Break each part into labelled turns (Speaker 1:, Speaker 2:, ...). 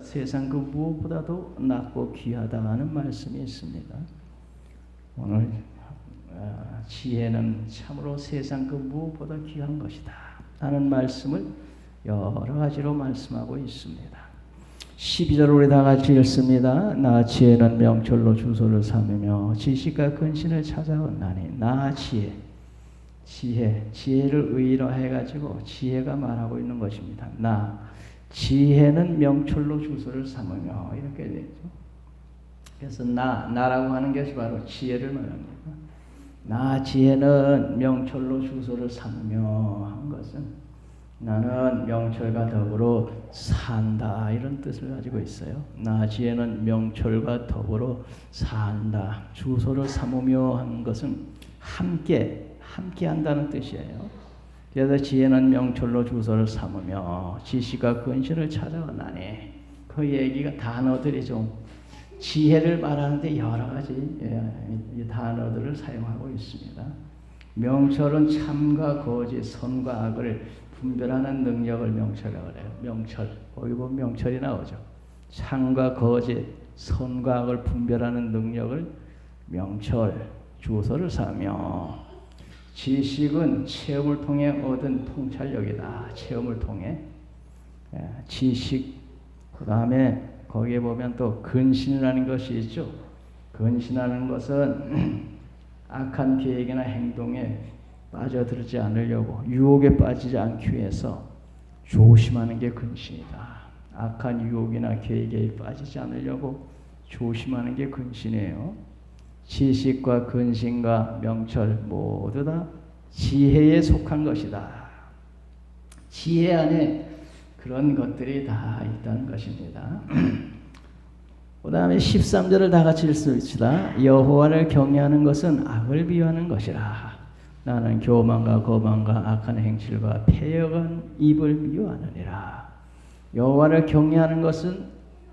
Speaker 1: 세상 그 무엇보다도 낫고 귀하다 하는 말씀이 있습니다. 오늘 지혜는 참으로 세상 그 무엇보다 귀한 것이다 하는 말씀을 여러 가지로 말씀하고 있습니다. 12절 우리 다 같이 읽습니다. 나 지혜는 명철로 주소를 삼으며 지식과 근신을 찾아온나니. 나 지혜를 의인화해가지고 지혜가 말하고 있는 것입니다. 나 지혜는 명철로 주소를 삼으며 이렇게 되죠. 그래서 나라고 하는 것이 바로 지혜를 말합니다. 나 지혜는 명철로 주소를 삼으며 한 것은 나는 명철과 더불어 산다 이런 뜻을 가지고 있어요. 나 지혜는 명철과 더불어 산다. 주소를 삼으며 한 것은 함께 한다는 뜻이에요. 그래서 지혜는 명철로 주소를 삼으며 지식과 근신을 찾아오나니. 그 얘기가 단어들이 좀 지혜를 말하는데 여러 가지 단어들을 사용하고 있습니다. 명철은 참과 거짓, 선과 악을 분별하는 능력을 명철이라고 그래요. 명철, 거기 보면 명철이 나오죠. 참과 거짓, 선과 악을 분별하는 능력을 명철, 주소를 삼으며 지식은 체험을 통해 얻은 통찰력이다. 체험을 통해 지식, 그 다음에 거기에 보면 또 근신이라는 것이 있죠. 근신하는 것은 악한 계획이나 행동에 빠져들지 않으려고, 유혹에 빠지지 않기 위해서 조심하는 게 근신이다. 악한 유혹이나 계획에 빠지지 않으려고 조심하는 게 근신이에요. 지식과 근신과 명철 모두 다 지혜에 속한 것이다. 지혜 안에 그런 것들이 다 있다는 것입니다. 그 다음에 13절을 다 같이 읽읍시다. 여호와를 경외하는 것은 악을 비유하는 것이라. 나는 교만과 거만과 악한 행실과 패역한 입을 비유하느니라. 여호와를 경외하는 것은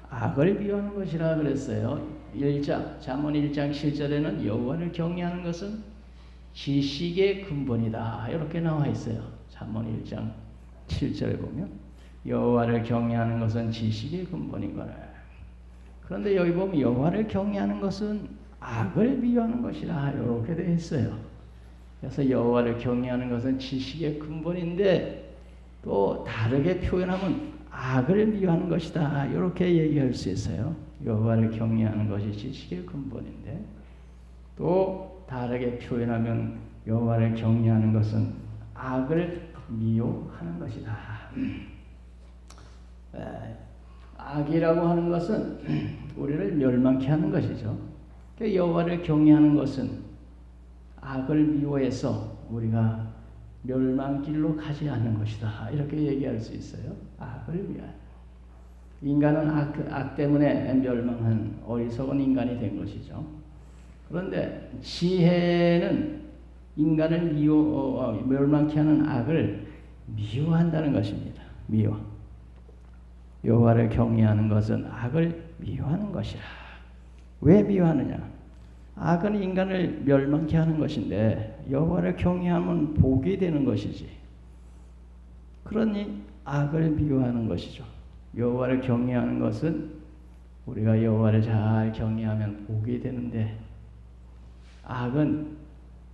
Speaker 1: 악을 비유하는 것이라 그랬어요. 잠언 1장 7절에는 여호와를 경외하는 것은 지식의 근본이다 이렇게 나와 있어요. 잠언 1장 7절에 보면 여호와를 경외하는 것은 지식의 근본인 거라. 그런데 여기 보면 여호와를 경외하는 것은 악을 비유하는 것이라 이렇게 되어 있어요. 그래서 여호와를 경외하는 것은 지식의 근본인데 또 다르게 표현하면 악을 비유하는 것이다 이렇게 얘기할 수 있어요. 여호와를 경외하는 것이 지식의 근본인데 또 다르게 표현하면 여호와를 경외하는 것은 악을 미워하는 것이다. 악이라고 하는 것은 우리를 멸망케 하는 것이죠. 여호와를 경외하는 것은 악을 미워해서 우리가 멸망길로 가지 않는 것이다 이렇게 얘기할 수 있어요. 악을 위하여. 인간은 악 때문에 멸망한 어리석은 인간이 된 것이죠. 그런데 지혜는 인간을 멸망케 하는 악을 미워한다는 것입니다. 여호와를 경외하는 것은 악을 미워하는 것이라. 왜 미워하느냐? 악은 인간을 멸망케 하는 것인데 여호와를 경외하면 복이 되는 것이지. 그러니 악을 미워하는 것이죠. 여호와를 경외하는 것은 우리가 여호와를 잘 경외하면 복이 되는데 악은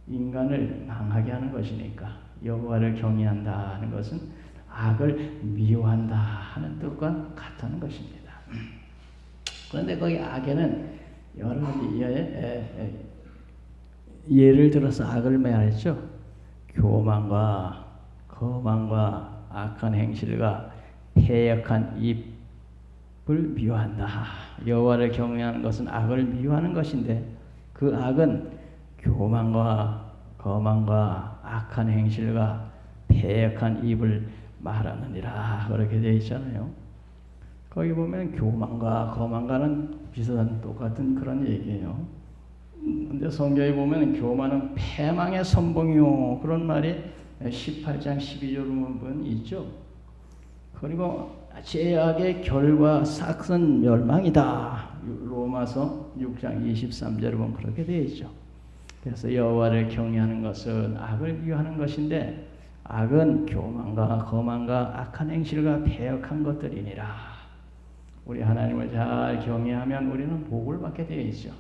Speaker 1: 인간을 망하게 하는 것이니까 여호와를 경외한다는 것은 악을 미워한다 하는 뜻과 같다는 것입니다. 그런데 거기 악에는 여러 가지 예를 들어서 악을 말했죠. 교만과 거만과 악한 행실과 패역한 입을 미워한다. 여호와를 경외하는 것은 악을 미워하는 것인데 그 악은 교만과 거만과 악한 행실과 패역한 입을 말하느니라 그렇게 되어 있잖아요. 거기 보면 교만과 거만과는 비슷한 똑같은 그런 얘기예요. 근데 성경에 보면 교만은 패망의 선봉이요 그런 말이 18장 12절 보면 있죠. 그리고 죄악의 결과 싹은 멸망이다. 로마서 6장 23절에 보면 그렇게 되어 있죠. 그래서 여호와를 경외하는 것은 악을 미워하는 것인데 악은 교만과 거만과 악한 행실과 패역한 것들이니라. 우리 하나님을 잘 경외하면 우리는 복을 받게 되어 있죠.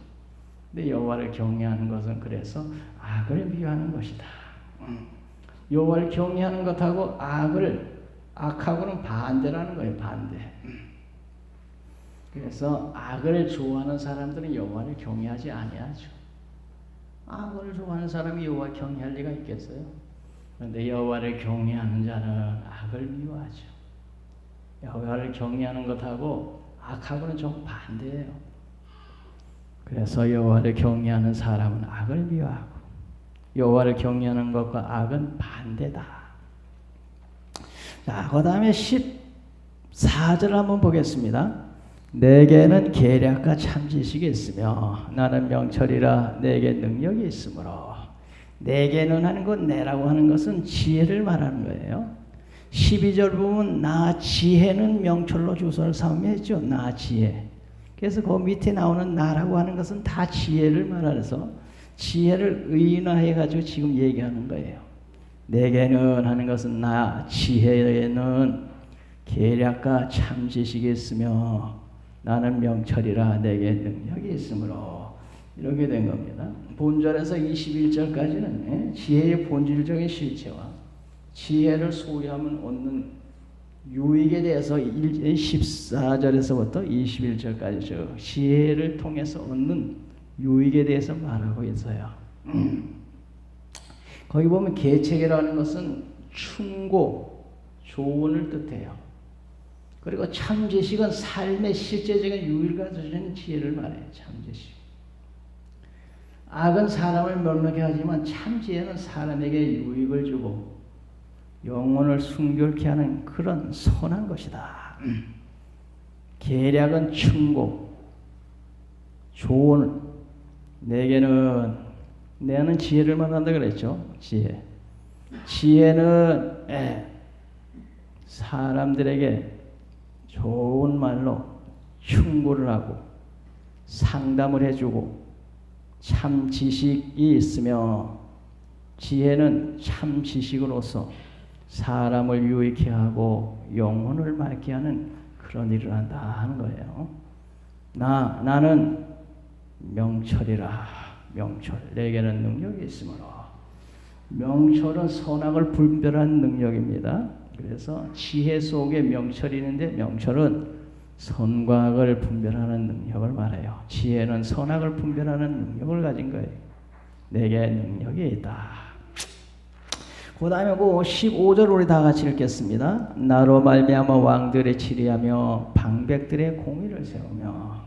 Speaker 1: 근데 여호와를 경외하는 것은 그래서 악을 비유하는 것이다. 여호와를 경외하는 것하고 악하고는 반대라는 거예요. 반대. 그래서 악을 좋아하는 사람들은 여호와를 경외하지 아니하죠. 악을 좋아하는 사람이 여호와 경외할 리가 있겠어요? 그런데 여호와를 경외하는 자는 악을 미워하죠. 여호와를 경외하는 것하고 악하고는 좀 반대예요. 그래서 여호와를 경외하는 사람은 악을 미워하고 여호와를 경외하는 것과 악은 반대다. 자, 그 다음에 14절 한번 보겠습니다. 내게는 계략과 참지식이 있으며 나는 명철이라 내게 능력이 있으므로. 내게는 하는 것, 내라고 하는 것은 지혜를 말하는 거예요. 12절 보면 나 지혜는 명철로 주소를 삼으며 했죠. 나 지혜. 그래서 그 밑에 나오는 나라고 하는 것은 다 지혜를 말해서 지혜를 의인화해 가지고 지금 얘기하는 거예요. 내게는 하는 것은 나 지혜에는 계략과 참지식이 있으며 나는 명철이라 내게 능력이 있으므로. 이렇게 된 겁니다. 본절에서 21절까지는 지혜의 본질적인 실체와 지혜를 소유하면 얻는 유익에 대해서 14절에서부터 21절까지 지혜를 통해서 얻는 유익에 대해서 말하고 있어요. 거기 보면 계책이라는 것은 충고, 조언을 뜻해요. 그리고 참지식은 삶의 실제적인 유익을 가져주는 지혜를 말해요. 참지식. 악은 사람을 멸망케 하지만 참지혜는 사람에게 유익을 주고 영혼을 순결케 하는 그런 선한 것이다. 계략은 충고, 조언. 내게는 지혜를 말한다 그랬죠. 지혜. 지혜는 사람들에게 좋은 말로 충고를 하고 상담을 해주고 참 지식이 있으며 지혜는 참 지식으로서 사람을 유익케 하고 영혼을 맑게 하는 그런 일을 한다 하는 거예요. 나는 명철이라. 명철. 내게는 능력이 있으므로. 명철은 선악을 분별하는 능력입니다. 그래서 지혜 속에 명철이 있는데 명철은 선과 악을 분별하는 능력을 말해요. 지혜는 선악을 분별하는 능력을 가진 거예요. 내게 능력이 있다. 그 다음에 15절 우리 다 같이 읽겠습니다. 나로 말미암아 왕들의 치리하며 방백들의 공의를 세우며.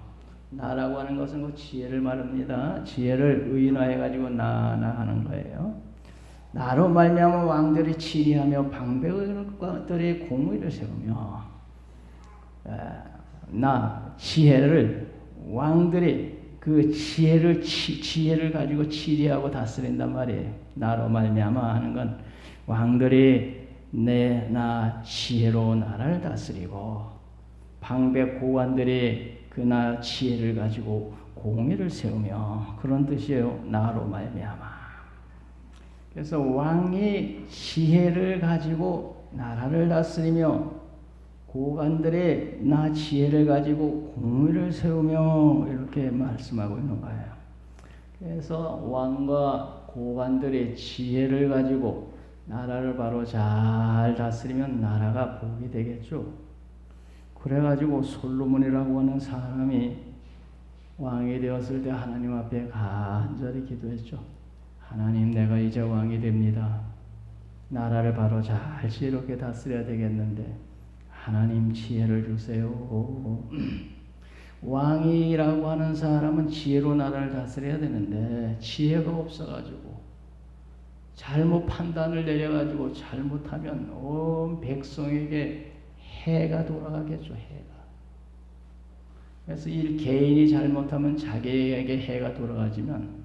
Speaker 1: 나라고 하는 것은 그 지혜를 말합니다. 지혜를 의인화해 가지고 하는 거예요. 나로 말미암아 왕들이 치리하며 방백들의 공의를 세우며. 나 지혜를 왕들이 그 지혜를 가지고 치리하고 다스린단 말이에요. 나로 말미암아 하는 건 왕들이 나 지혜로운 나라를 다스리고 방백 고관들이 그 나 지혜를 가지고 공의를 세우며. 그런 뜻이에요. 나로 말미암아. 그래서 왕이 지혜를 가지고 나라를 다스리며 고관들이 나 지혜를 가지고 공의를 세우며 이렇게 말씀하고 있는 거예요. 그래서 왕과 고관들이 지혜를 가지고 나라를 바로 잘 다스리면 나라가 복이 되겠죠. 그래가지고 솔로몬이라고 하는 사람이 왕이 되었을 때 하나님 앞에 간절히 기도했죠. 하나님, 내가 이제 왕이 됩니다. 나라를 바로 잘 지혜롭게 다스려야 되겠는데 하나님 지혜를 주세요. 왕이라고 하는 사람은 지혜로 나라를 다스려야 되는데 지혜가 없어가지고 잘못 판단을 내려가지고 잘못하면 온 백성에게 해가 돌아가겠죠. 해가. 그래서 개인이 잘못하면 자기에게 해가 돌아가지만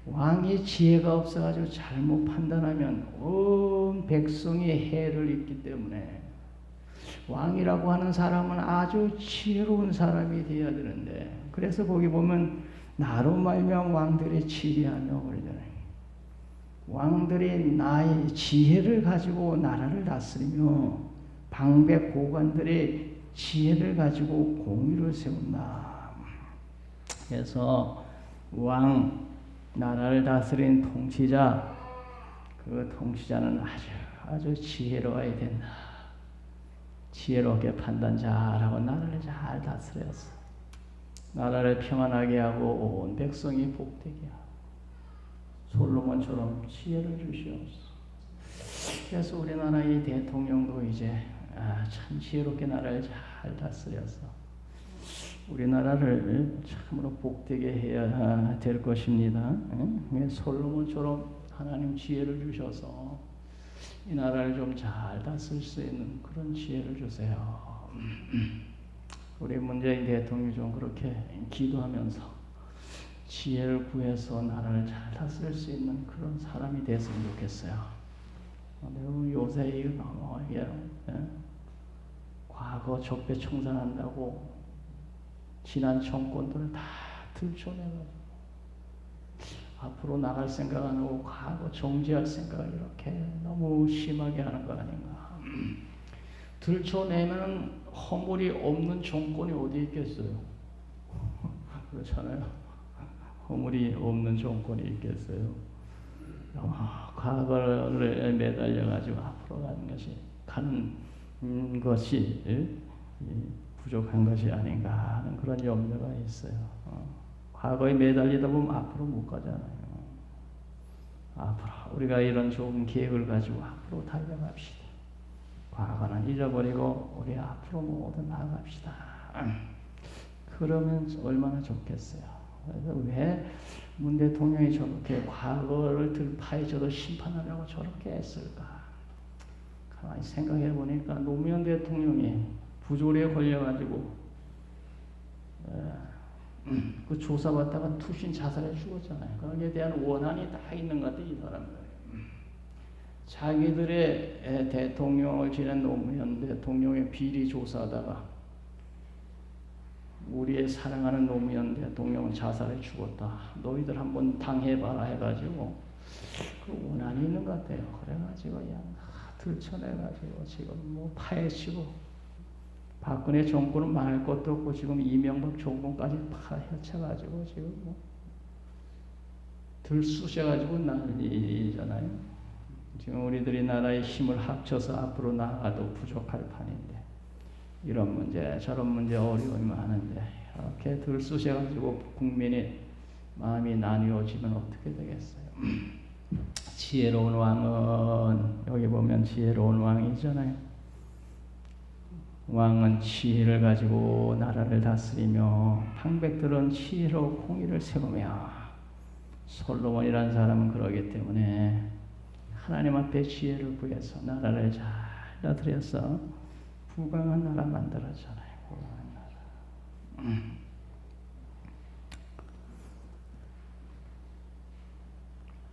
Speaker 1: 왕이 지혜가 없어가지고 잘못 판단하면 온 백성이 해를 입기 때문에 왕이라고 하는 사람은 아주 지혜로운 사람이 되어야 되는데, 그래서 거기 보면 나로 말미암아 왕들이 치리하며 그러잖아요. 왕들이 나의 지혜를 가지고 나라를 다스리며 방백 고관들이 지혜를 가지고 공의를 세운다. 그래서 왕, 나라를 다스린 통치자, 그 통치자는 아주 지혜로워야 된다. 지혜롭게 판단 잘하고 나라를 잘 다스렸어. 나라를 평안하게 하고 온 백성이 복되게 하고 솔로몬처럼 지혜를 주시옵소서. 그래서 우리나라의 대통령도 이제 참 지혜롭게 나라를 잘 다스려서 우리나라를 참으로 복되게 해야 될 것입니다. 솔로몬처럼 하나님 지혜를 주셔서 이 나라를 좀 잘 다스릴 수 있는 그런 지혜를 주세요. 우리 문재인 대통령이 좀 그렇게 기도하면서 지혜를 구해서 나라를 잘 다스릴 수 있는 그런 사람이 됐으면 좋겠어요. 요새 이거 너무 과거 적폐 청산한다고 지난 정권들을 다 들춰내가지고 앞으로 나갈 생각 안 하고 과거 정지할 생각을 이렇게 너무 심하게 하는 거 아닌가. 들춰내면 허물이 없는 정권이 어디 있겠어요? 그렇잖아요. 허물이 없는 정권이 있겠어요. 과거를 매달려가지고 앞으로 가는 것이 부족한 것이 아닌가 하는 그런 염려가 있어요. 과거에 매달리다 보면 앞으로 못 가잖아요. 앞으로 우리가 이런 좋은 계획을 가지고 앞으로 달려갑시다. 과거는 잊어버리고 우리 앞으로 모두 나아갑시다. 그러면 얼마나 좋겠어요. 그래서 왜 문 대통령이 저렇게 과거를 파헤쳐도 심판하려고 저렇게 했을까? 가만히 생각해 보니까 노무현 대통령이 부조리에 걸려가지고 그 조사받다가 투신 자살해 죽었잖아요. 거기에 대한 원한이 다 있는 것 같아요, 이 사람들. 자기들의 대통령을 지낸 노무현 대통령의 비리 조사하다가 우리의 사랑하는 노무현 대통령은 자살해 죽었다. 너희들 한번 당해봐라 해가지고 그 원한이 있는 것 같아요. 그래가지고 그냥 들춰내가지고 지금 뭐 파헤치고 박근혜 정권은 말할 것도 없고 지금 이명박 정권까지 파헤쳐가지고 지금 뭐 들쑤셔가지고 난리잖아요. 지금 우리들이 나라의 힘을 합쳐서 앞으로 나아가도 부족할 판인데 이런 문제 저런 문제 어려움이 많은데 이렇게 들쑤셔가지고 국민의 마음이 나뉘어지면 어떻게 되겠어요? 지혜로운 왕은 여기 보면 지혜로운 왕이잖아요. 왕은 지혜를 가지고 나라를 다스리며 방백들은 지혜로 공의를 세우며 솔로몬이라는 사람은 그러기 때문에 하나님 앞에 지혜를 구해서 나라를 잘 다스려서 부강한 나라 만들었잖아요. 부강한 나라.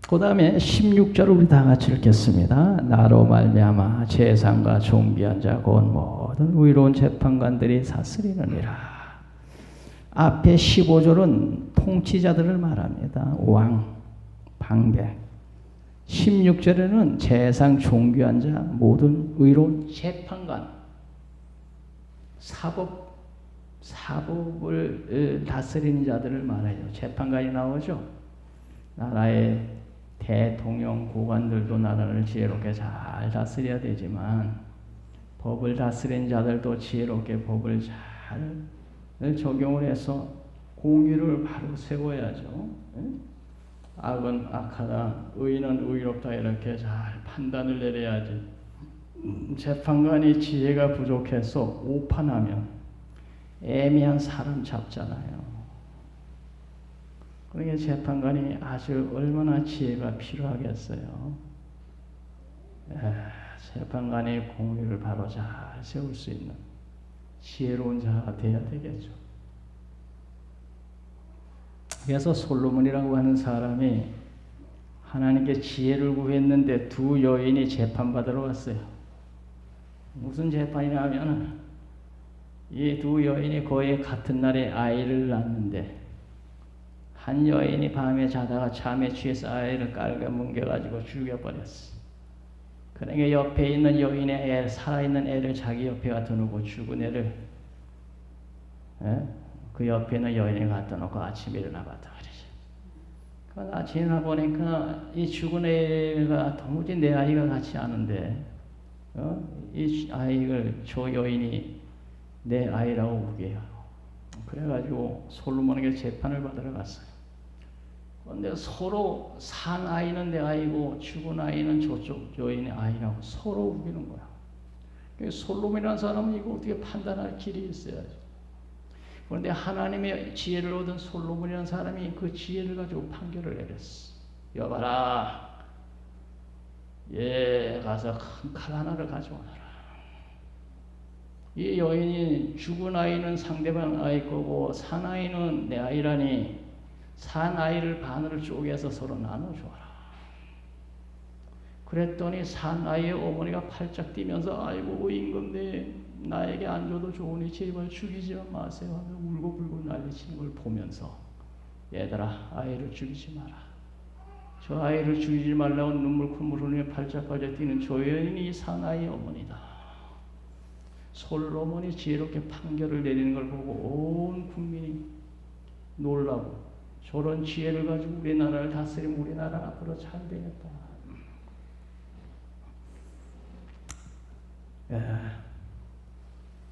Speaker 1: 그 다음에 16절을 우리 다 같이 읽겠습니다. 나로 말미암아 재상과 존귀한 자 곧 모든 의로운 재판관들이 다스리느니라. 앞에 15절은 통치자들을 말합니다. 왕, 방백. 16절에는 재상, 존귀한 자, 모든 의로운 재판관. 사법을 다스리는 자들을 말해요. 재판관이 나오죠. 나라의 대통령, 고관들도 나라를 지혜롭게 잘 다스려야 되지만 법을 다스리는 자들도 지혜롭게 법을 잘 적용을 해서 공의를 바로 세워야죠. 악은 악하다, 의는 의롭다 이렇게 잘 판단을 내려야지. 재판관이 지혜가 부족해서 오판하면 애매한 사람 잡잖아요. 그러니까 재판관이 아주 얼마나 지혜가 필요하겠어요. 재판관이 공의를 바로 잘 세울 수 있는 지혜로운 자가 되어야 되겠죠. 그래서 솔로몬이라고 하는 사람이 하나님께 지혜를 구했는데 두 여인이 재판받으러 왔어요. 무슨 재판이냐 하면 이 두 여인이 거의 같은 날에 아이를 낳는데 한 여인이 밤에 자다가 잠에 취해서 아이를 깔아뭉개가지고 죽여버렸어. 그러니까 옆에 있는 여인의 애, 살아있는 애를 자기 옆에 갖다 놓고 죽은 애를 예? 그 옆에 있는 여인이 갖다 놓고 아침에 일어나 봤다 그러죠. 아침에 일어나 보니까 이 죽은 애가 도무지 내 아이가 같지 않은데 이 아이를 저 여인이 내 아이라고 우겨요. 그래가지고 솔로몬에게 재판을 받으러 갔어요. 그런데 서로 산 아이는 내 아이고 죽은 아이는 저쪽 여인의 아이라고 서로 우기는 거야. 솔로몬이라는 사람은 이거 어떻게 판단할 길이 있어야지. 그런데 하나님의 지혜를 얻은 솔로몬이라는 사람이 그 지혜를 가지고 판결을 내렸어. 여봐라, 얘 가서 큰 칼 하나를 가져오너라. 이 여인이 죽은 아이는 상대방 아이 거고 산 아이는 내 아이라니 산 아이를 반으로 쪼개서 서로 나눠줘라. 그랬더니 산 아이의 어머니가 팔짝 뛰면서 아이고 임금님 나에게 안 줘도 좋으니 제발 죽이지 마세요 하며 울고불고 난리치는 걸 보면서 얘들아 아이를 죽이지 마라. 저 아이를 죽이지 말라고 눈물 콧물 흘리며 팔짝 뛰는 저 여인이 산 아이의 어머니다. 솔로몬이 지혜롭게 판결을 내리는 걸 보고 온 국민이 놀라고 저런 지혜를 가지고 우리나라를 다스리면 우리나라 앞으로 잘 되겠다.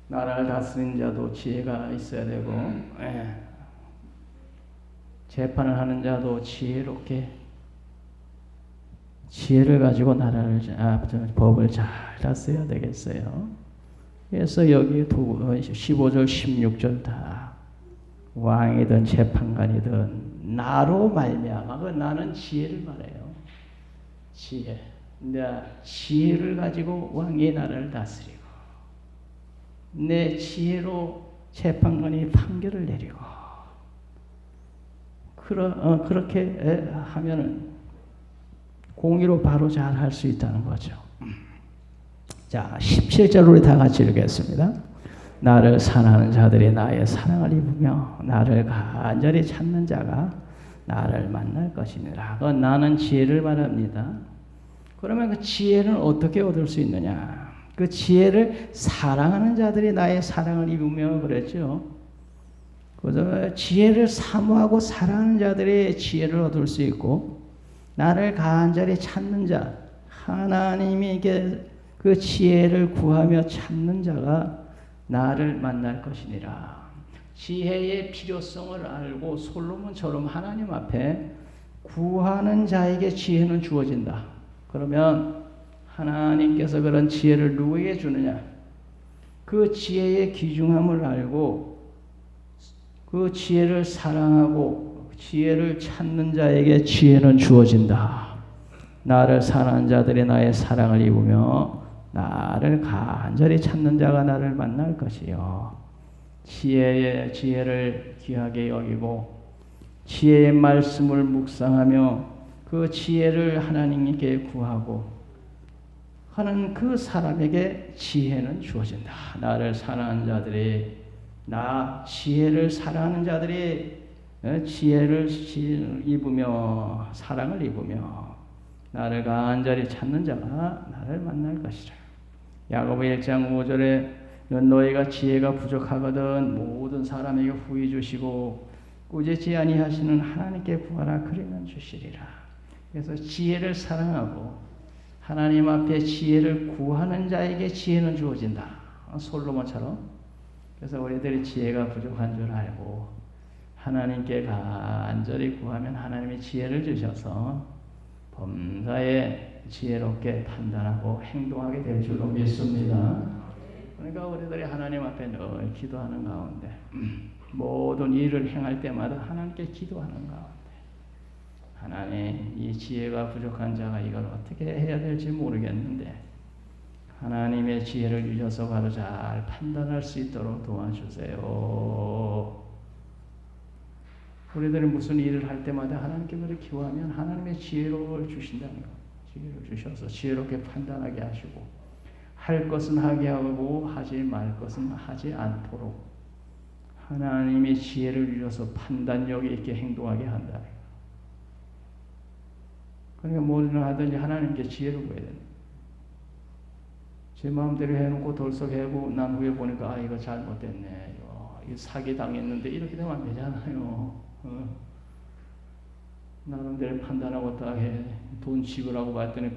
Speaker 1: 나라를 다스리는 자도 지혜가 있어야 되고 재판을 하는 자도 지혜롭게 지혜를 가지고 나라를 법을 잘 다스려야 되겠어요. 그래서 여기 15절 16절 다 왕이든 재판관이든 나로 말미암아 나는 지혜를 말해요. 지혜. 내 지혜를 가지고 왕이 나라를 다스리고 내 지혜로 재판관이 판결을 내리고 그렇게 하면은 공의로 바로 잘 할 수 있다는 거죠. 자, 17절 우리 다 같이 읽겠습니다. 나를 사랑하는 자들이 나의 사랑을 입으며 나를 간절히 찾는 자가 나를 만날 것이니라. 나는 지혜를 말합니다. 그러면 그 지혜는 어떻게 얻을 수 있느냐? 그 지혜를 사랑하는 자들이 나의 사랑을 입으며 그랬죠. 그래서 지혜를 사모하고 사랑하는 자들이 지혜를 얻을 수 있고 나를 간절히 찾는 자, 하나님에게 그 지혜를 구하며 찾는 자가 나를 만날 것이니라. 지혜의 필요성을 알고 솔로몬처럼 하나님 앞에 구하는 자에게 지혜는 주어진다. 그러면 하나님께서 그런 지혜를 누구에게 주느냐? 그 지혜의 귀중함을 알고 그 지혜를 사랑하고 지혜를 찾는 자에게 지혜는 주어진다. 나를 사랑하는 자들이 나의 사랑을 입으며 나를 간절히 찾는 자가 나를 만날 것이요. 지혜를 귀하게 여기고 지혜의 말씀을 묵상하며 그 지혜를 하나님께 구하고 하는 그 사람에게 지혜는 주어진다. 나를 사랑하는 자들이 지혜를 사랑하는 자들이 지혜를 입으며 사랑을 입으며 나를 간절히 찾는 자가 나를 만날 것이라. 야고보 1장 5절에 너희가 지혜가 부족하거든 모든 사람에게 후히 주시고 꾸짖지 아니하시는 하나님께 구하라 그리면 주시리라. 그래서 지혜를 사랑하고 하나님 앞에 지혜를 구하는 자에게 지혜는 주어진다. 솔로몬처럼. 그래서 우리들이 지혜가 부족한 줄 알고 하나님께 간절히 구하면 하나님이 지혜를 주셔서 범사에 지혜롭게 판단하고 행동하게 될 줄로 믿습니다. 그러니까 우리들이 하나님 앞에 늘 기도하는 가운데 모든 일을 행할 때마다 하나님께 기도하는 가운데 하나님 이 지혜가 부족한 자가 이걸 어떻게 해야 될지 모르겠는데 하나님의 지혜를 주셔서 바로 잘 판단할 수 있도록 도와주세요. 우리들이 무슨 일을 할 때마다 하나님께 그렇게 기도하면 하나님의 지혜를 주신다는 것. 지혜를 주셔서 지혜롭게 판단하게 하시고 할 것은 하게 하고 하지 말 것은 하지 않도록 하나님의 지혜를 주셔서 판단력 있게 행동하게 한다. 그러니까 뭐를 하든지 하나님께 지혜를 구해야 된다. 제 마음대로 해놓고 돌석해고 난 후에 보니까 이거 잘못됐네. 사기 당했는데 이렇게 되면 안 되잖아요. 나름대로 판단하고 딱 해. 돈 지불하고 봤더니